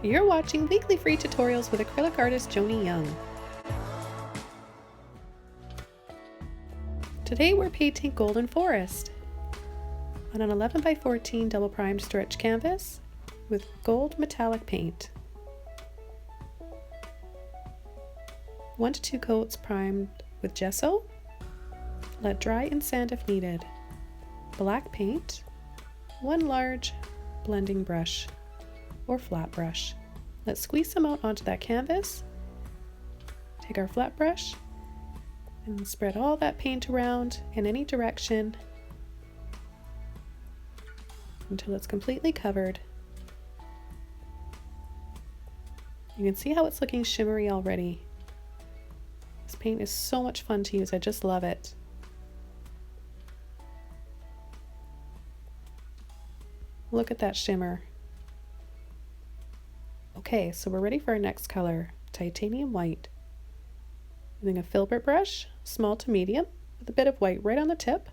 You're watching weekly free tutorials with acrylic artist Joni Young. Today we're painting Golden Forest on an 11 by 14 double primed stretch canvas with gold metallic paint. 1 to 2 coats primed with gesso. Let dry and sand if needed. Black paint. 1 large blending brush or flat brush. Let's squeeze some out onto that canvas. Take our flat brush and spread all that paint around in any direction until it's completely covered. You can see how it's looking shimmery already. This paint is so much fun to use, I just love it. Look at that shimmer. Okay, so we're ready for our next color, titanium white. Using a Filbert brush, small to medium, with a bit of white right on the tip.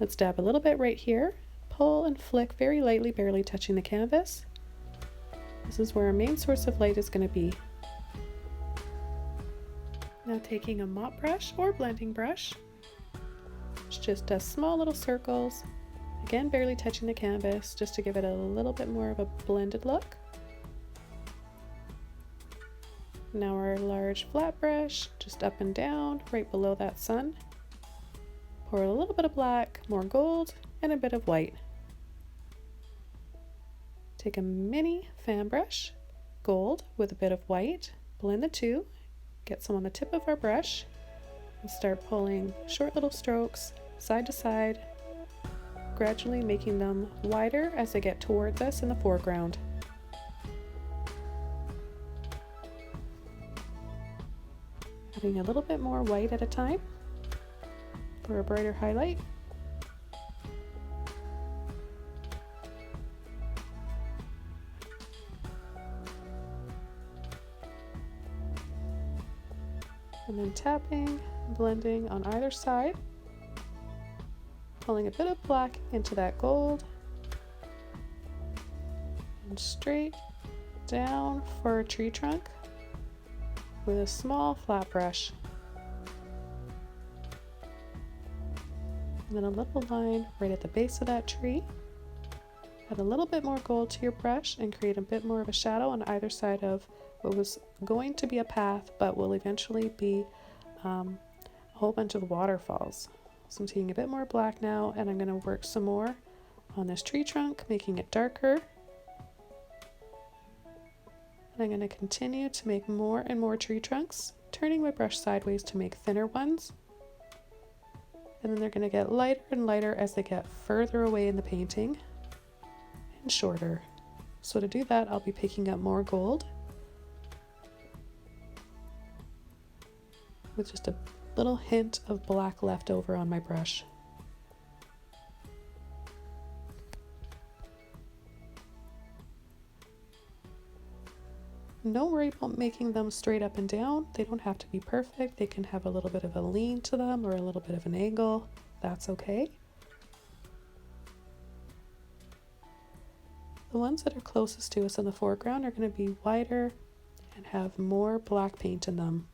Let's dab a little bit right here, pull and flick very lightly, barely touching the canvas. This is where our main source of light is going to be. Now taking a mop brush or blending brush, it's just small little circles, again barely touching the canvas, just to give it a little bit more of a blended look. Now our large flat brush, just up and down, right below that sun. Pour a little bit of black, more gold, and a bit of white. Take a mini fan brush, gold with a bit of white, blend the two, get some on the tip of our brush, and start pulling short little strokes, side to side, gradually making them wider as they get towards us in the foreground. Adding a little bit more white at a time for a brighter highlight. And then tapping, blending on either side, pulling a bit of black into that gold, and straight down for a tree trunk with a small flat brush. And then a little line right at the base of that tree. Add a little bit more gold to your brush and create a bit more of a shadow on either side of what was going to be a path but will eventually be a whole bunch of waterfalls. So I'm taking a bit more black now, and I'm going to work some more on this tree trunk, making it darker. And I'm going to continue to make more and more tree trunks, turning my brush sideways to make thinner ones. And then they're going to get lighter and lighter as they get further away in the painting and shorter. So to do that, I'll be picking up more gold with just a little hint of black left over on my brush. Don't worry about making them straight up and down. They don't have to be perfect. They can have a little bit of a lean to them or a little bit of an angle. That's okay. The ones that are closest to us in the foreground are going to be wider and have more black paint in them.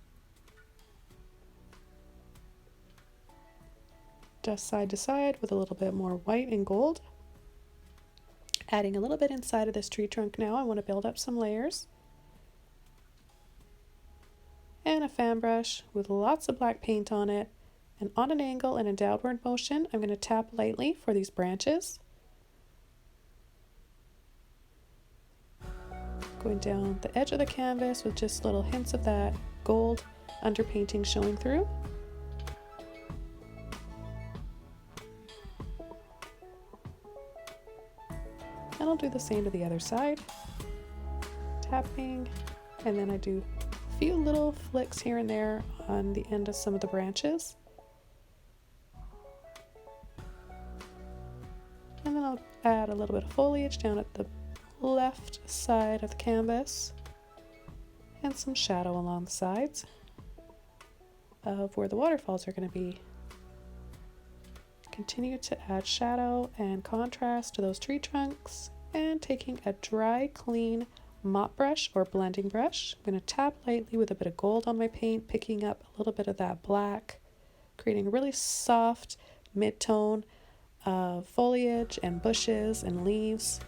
Just side to side with a little bit more white and gold. Adding a little bit inside of this tree trunk now. I want to build up some layers. And a fan brush with lots of black paint on it, and on an angle and a downward motion, I'm going to tap lightly for these branches. Going down the edge of the canvas with just little hints of that gold underpainting showing through. And I'll do the same to the other side. Tapping, and then I do few little flicks here and there on the end of some of the branches. And then I'll add a little bit of foliage down at the left side of the canvas and some shadow along the sides of where the waterfalls are going to be. Continue to add shadow and contrast to those tree trunks, and taking a dry, clean mop brush or blending brush. I'm going to tap lightly with a bit of gold on my paint, picking up a little bit of that black, creating a really soft mid-tone of foliage and bushes and leaves.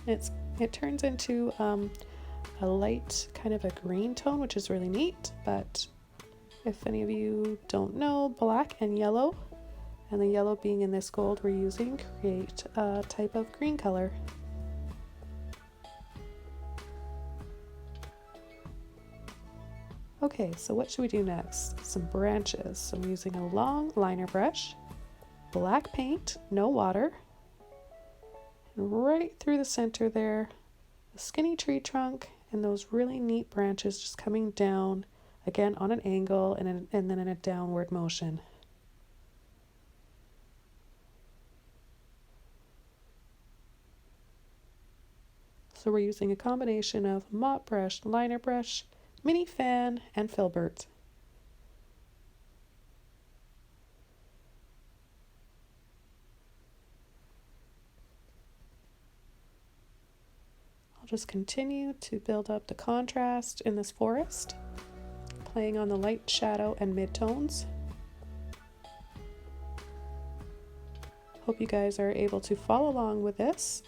It turns into a light kind of a green tone, which is really neat. But if any of you don't know, black and yellow, and the yellow being in this gold we're using, create a type of green color. Okay, so what should we do next? Some branches. So I'm using a long liner brush, black paint, no water, and right through the center there, a skinny tree trunk and those really neat branches just coming down, again on an angle and then in a downward motion. So we're using a combination of mop brush, liner brush, mini fan, and Filbert. I'll just continue to build up the contrast in this forest, playing on the light shadow and midtones. Hope you guys are able to follow along with this.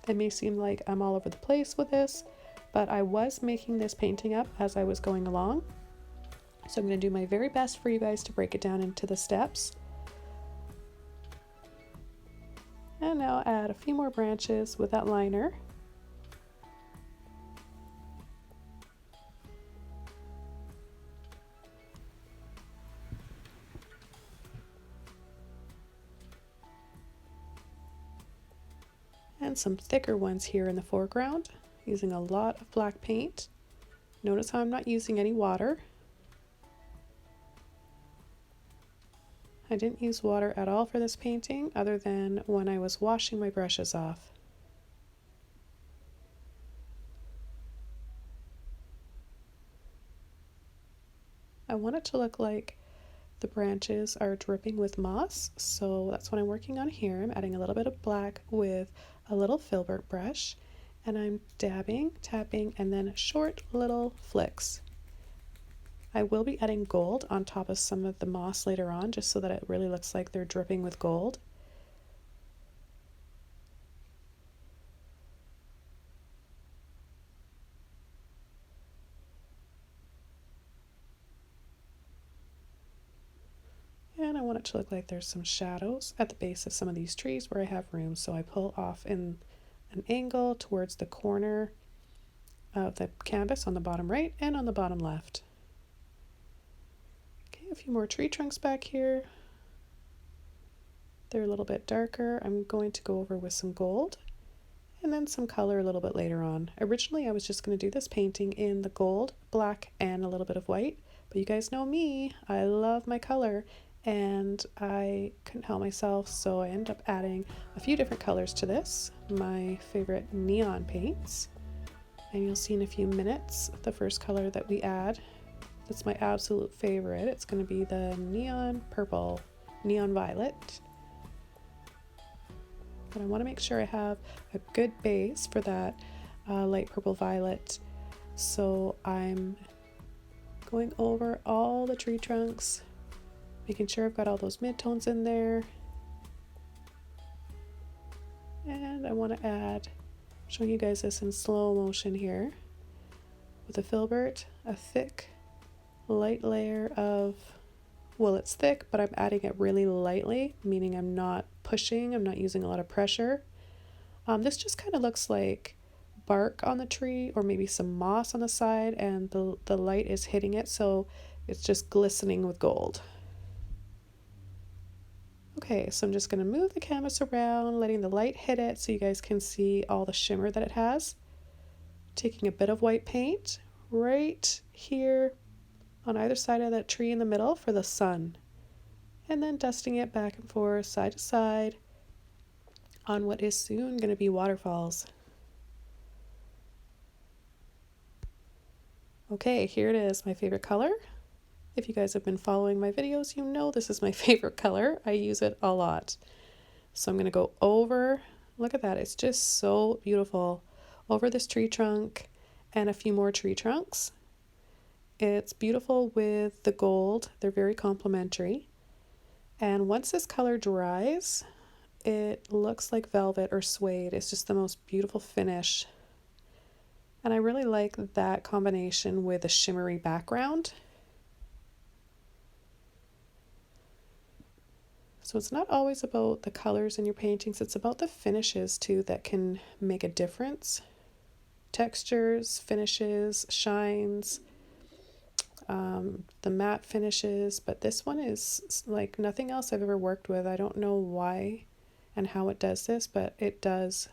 It may seem like I'm all over the place with this, but I was making this painting up as I was going along. So I'm going to do my very best for you guys to break it down into the steps. And now add a few more branches with that liner. And some thicker ones here in the foreground, using a lot of black paint. Notice how I'm not using any water. I didn't use water at all for this painting, other than when I was washing my brushes off. I want it to look like the branches are dripping with moss, so that's what I'm working on here. I'm adding a little bit of black with a little Filbert brush, and I'm dabbing, tapping, and then short little flicks. I will be adding gold on top of some of the moss later on, just so that it really looks like they're dripping with gold. And I want it to look like there's some shadows at the base of some of these trees where I have room, so I pull off in an angle towards the corner of the canvas on the bottom right and on the bottom left. Okay, a few more tree trunks back here. They're a little bit darker. I'm going to go over with some gold and then some color a little bit later on. Originally I was just going to do this painting in the gold, black, and a little bit of white, but you guys know me, I love my color, and I couldn't help myself, so I ended up adding a few different colors to this, my favorite neon paints. And you'll see in a few minutes the first color that we add. That's my absolute favorite. It's going to be the neon purple, neon violet. But I want to make sure I have a good base for that light purple violet. So I'm going over all the tree trunks, making sure I've got all those midtones in there. And I want to add, showing you guys this in slow motion here, with a Filbert, a thick, light layer of, well, it's thick, but I'm adding it really lightly, meaning I'm not pushing, I'm not using a lot of pressure. This just kind of looks like bark on the tree, or maybe some moss on the side, and the light is hitting it, so it's just glistening with gold. Okay, so I'm just going to move the canvas around, letting the light hit it so you guys can see all the shimmer that it has. Taking a bit of white paint right here on either side of that tree in the middle for the sun, and then dusting it back and forth, side to side, on what is soon going to be waterfalls. Okay, here it is, my favorite color. If you guys have been following my videos, you know this is my favorite color. I use it a lot. So I'm going to go over, look at that, it's just so beautiful, over this tree trunk and a few more tree trunks. It's beautiful with the gold. They're very complementary. And once this color dries, it looks like velvet or suede. It's just the most beautiful finish. And I really like that combination with a shimmery background. So it's not always about the colors in your paintings, it's about the finishes too that can make a difference. Textures, finishes, shines, the matte finishes, but this one is like nothing else I've ever worked with. I don't know why and how it does this, but it does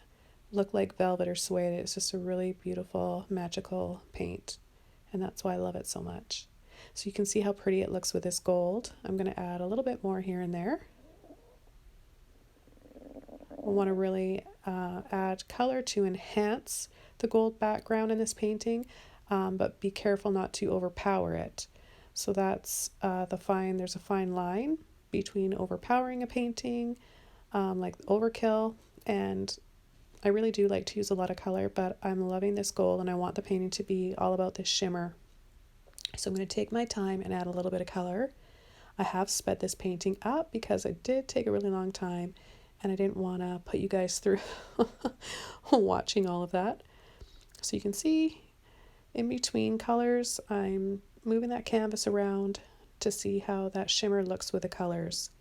look like velvet or suede. It's just a really beautiful, magical paint, and that's why I love it so much. So you can see how pretty it looks with this gold. I'm going to add a little bit more here and there. I want to really add color to enhance the gold background in this painting, but be careful not to overpower it. So that's there's a fine line between overpowering a painting, like overkill, and I really do like to use a lot of color, but I'm loving this gold and I want the painting to be all about this shimmer. So I'm going to take my time and add a little bit of color. I have sped this painting up because it did take a really long time and I didn't want to put you guys through watching all of that. So you can see in between colors, I'm moving that canvas around to see how that shimmer looks with the colors.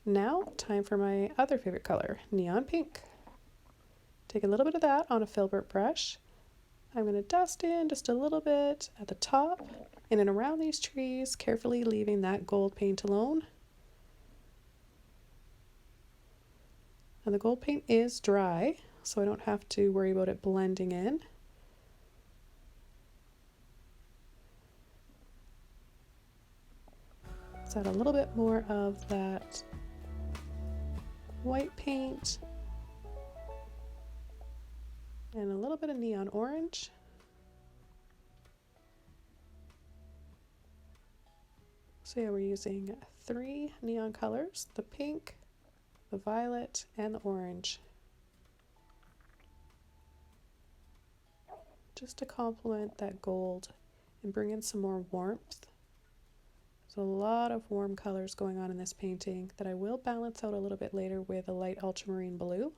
Now, time for my other favorite color, neon pink. Take a little bit of that on a Filbert brush. I'm going to dust in just a little bit at the top in and around these trees, carefully leaving that gold paint alone. And the gold paint is dry, so I don't have to worry about it blending in. Let's add a little bit more of that white paint and a little bit of neon orange. So yeah, we're using 3 neon colors, the pink, the violet, and the orange, just to complement that gold and bring in some more warmth. There's a lot of warm colors going on in this painting that I will balance out a little bit later with a light ultramarine blue.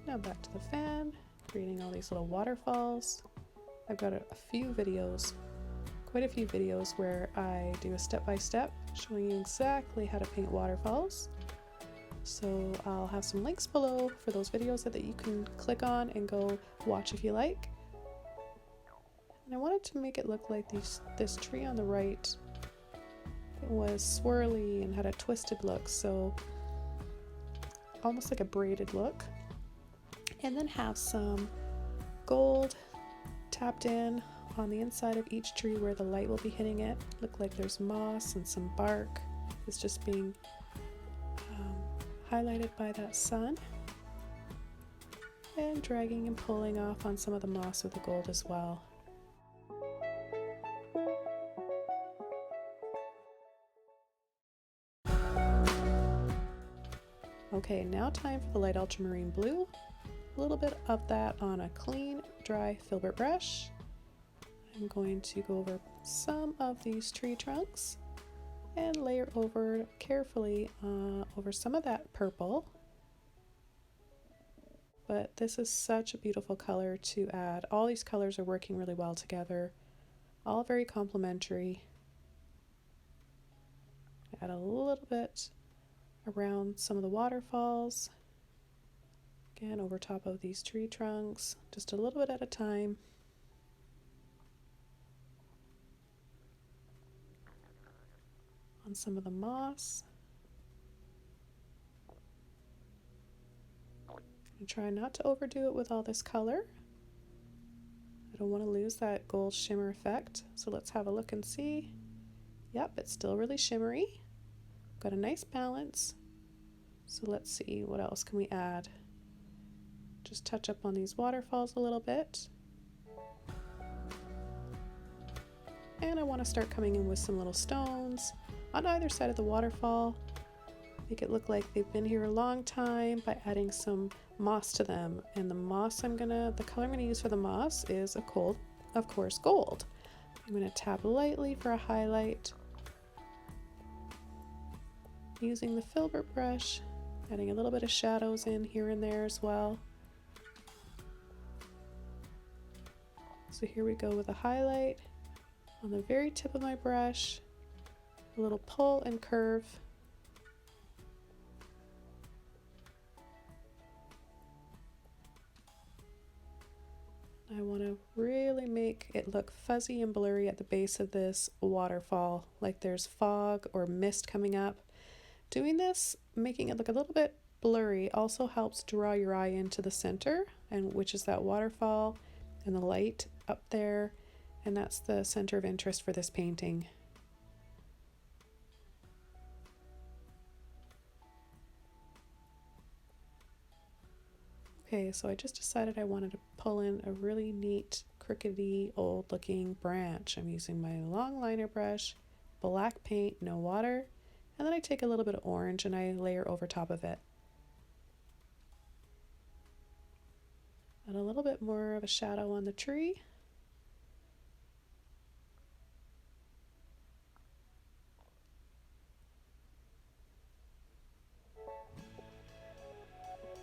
Now back to the fan, creating all these little waterfalls. I've got a few videos, quite a few videos where I do a step-by-step showing you exactly how to paint waterfalls. So I'll have some links below for those videos that you can click on and go watch if you like. And I wanted to make it look like this tree on the right, it was swirly and had a twisted look, so almost like a braided look. And then have some gold tapped in on the inside of each tree where the light will be hitting it. Look like there's moss and some bark. It's just being highlighted by that sun. And dragging and pulling off on some of the moss with the gold as well. Okay, now time for the light ultramarine blue. A little bit of that on a clean, dry Filbert brush. I'm going to go over some of these tree trunks and layer over carefully over some of that purple. But this is such a beautiful color to add. All these colors are working really well together, all very complementary. Add a little bit around some of the waterfalls. Again, over top of these tree trunks, just a little bit at a time. On some of the moss. And try not to overdo it with all this color. I don't want to lose that gold shimmer effect. So let's have a look and see. Yep, it's still really shimmery. Got a nice balance. So let's see, what else can we add? Just touch up on these waterfalls a little bit. And I want to start coming in with some little stones on either side of the waterfall. Make it look like they've been here a long time by adding some moss to them. And the color I'm gonna use for the moss is of course gold. I'm gonna tap lightly for a highlight using the Filbert brush, adding a little bit of shadows in here and there as well. So here we go with a highlight on the very tip of my brush, a little pull and curve. I want to really make it look fuzzy and blurry at the base of this waterfall, like there's fog or mist coming up. Doing this, making it look a little bit blurry, also helps draw your eye into the center, and which is that waterfall and the light up there, and that's the center of interest for this painting. Okay, so I just decided I wanted to pull in a really neat, crookedy, old looking branch. I'm using my long liner brush, black paint, no water, and then I take a little bit of orange and I layer over top of it. And a little bit more of a shadow on the tree.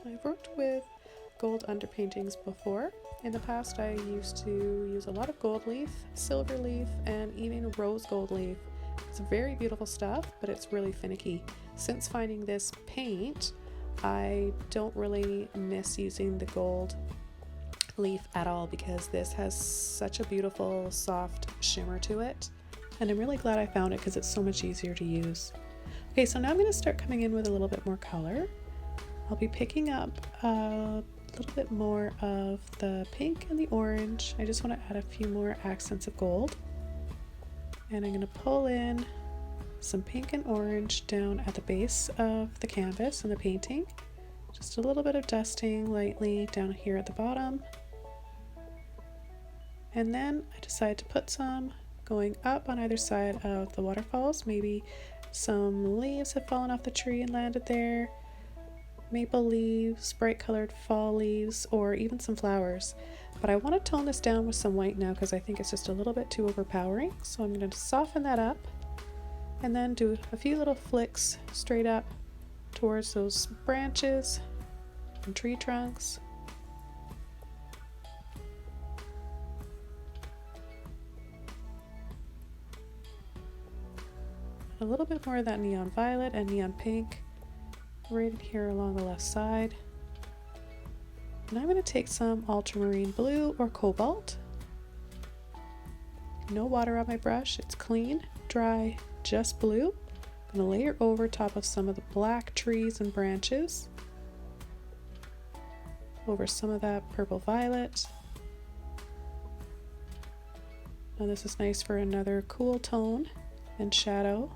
I've worked with gold underpaintings before. In the past, I used to use a lot of gold leaf, silver leaf, and even rose gold leaf. It's very beautiful stuff, but it's really finicky. Since finding this paint, I don't really miss using the gold leaf at all because this has such a beautiful soft shimmer to it. And I'm really glad I found it because it's so much easier to use. Okay, so now I'm going to start coming in with a little bit more color. I'll be picking up a little bit more of the pink and the orange. I just want to add a few more accents of gold. And I'm going to pull in some pink and orange down at the base of the canvas and the painting. Just a little bit of dusting lightly down here at the bottom. And then I decide to put some going up on either side of the waterfalls. Maybe some leaves have fallen off the tree and landed there. Maple leaves, bright colored fall leaves, or even some flowers. But I want to tone this down with some white now because I think it's just a little bit too overpowering. So I'm going to soften that up and then do a few little flicks straight up towards those branches and tree trunks. A little bit more of that neon violet and neon pink right in here along the left side. And I'm going to take some ultramarine blue or cobalt. No water on my brush, it's clean, dry, just blue. I'm going to layer over top of some of the black trees and branches. Over some of that purple violet. Now this is nice for another cool tone and shadow,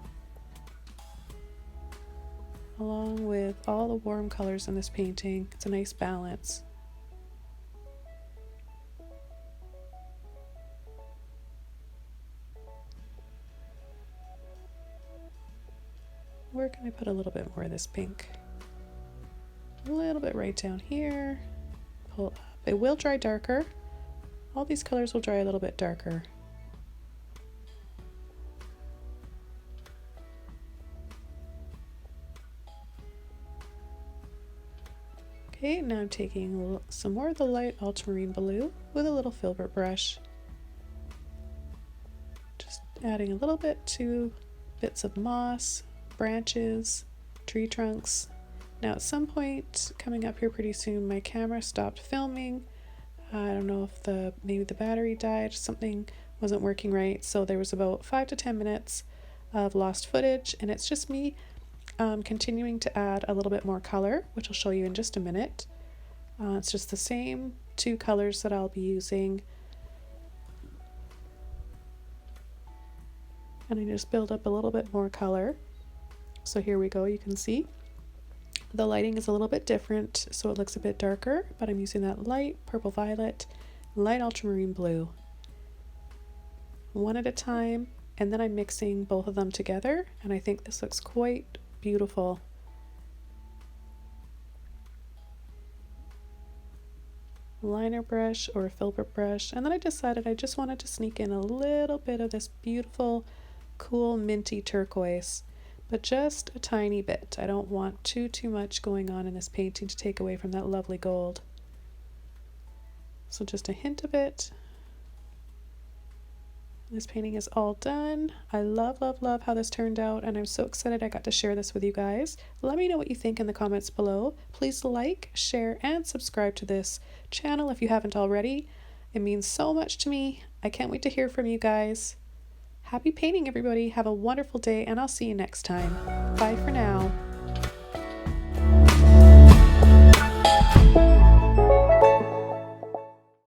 along with all the warm colors in this painting. It's a nice balance. Where can I put a little bit more of this pink? A little bit right down here. Pull up. It will dry darker. All these colors will dry a little bit darker. Okay, now I'm taking some more of the light ultramarine blue with a little Filbert brush. Just adding a little bit to bits of moss, branches, tree trunks. Now at some point coming up here pretty soon, my camera stopped filming. I don't know if maybe the battery died, something wasn't working right. So there was about 5 to 10 minutes of lost footage, and it's just me continuing to add a little bit more color, which I'll show you in just a minute. It's just the same two colors that I'll be using. And I just build up a little bit more color. So here we go, you can see the lighting is a little bit different, so it looks a bit darker, but I'm using that light purple violet, light ultramarine blue. one at a time, and then I'm mixing both of them together, and I think this looks quite beautiful. Liner brush or a Filbert brush, and then I decided I just wanted to sneak in a little bit of this beautiful, cool, minty turquoise, but just a tiny bit. I don't want too much going on in this painting to take away from that lovely gold. So just a hint of it. This painting is all done. I love, love, love how this turned out, and I'm so excited I got to share this with you guys. Let me know what you think in the comments below. Please like, share, and subscribe to this channel if you haven't already. It means so much to me. I can't wait to hear from you guys. Happy painting, everybody. Have a wonderful day, and I'll see you next time. Bye for now.